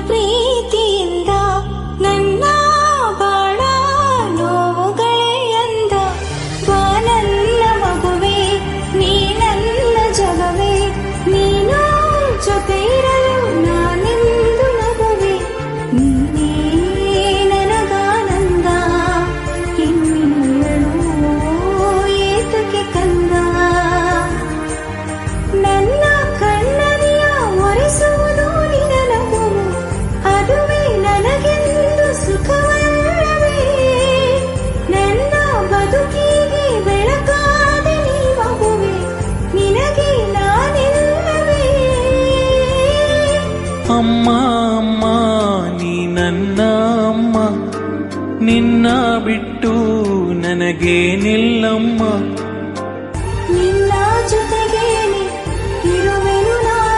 ಪ್ರೀತಿಯಿಂದ ನನ್ನ ಬಾಳ ನೋವುಗಳೇ ಅಂದ. ಬಾ ನನ್ನ ಮಗುವೆ, ನೀ ನನ್ನ ಜಗವೇ, ನೀನು ಜೊತೆ ಇರಲು ನಾನೆಂದು ನಗುವೆ. ನೀನೇ ನನಗಾನಂದ, ಇನ್ನಿಲ್ಲಳು ಏತಕ್ಕೆ ಕಂದ. ನನ್ನ ಕಣ್ಣನಿಯ ಒರೆಸುವುದು ನಿನ ನಗುವು, ಅದುವೇ ನನಗೆಂದು ಸುಖವಲ್ಲವೇ. ನನ್ನ ಬದುಕಿಗೆ ಬೆಳಕಾದ ನೀ ಮಗುವೆ, ನಿನಗೆ ನಾನಿಲ್ಲವೇ. ಅಮ್ಮ ಅಮ್ಮ ನೀ ನನ್ನ ಅಮ್ಮ, ನಿನ್ನ ಬಿಟ್ಟು ನನಗೇನಿಲ್ಲಮ್ಮ.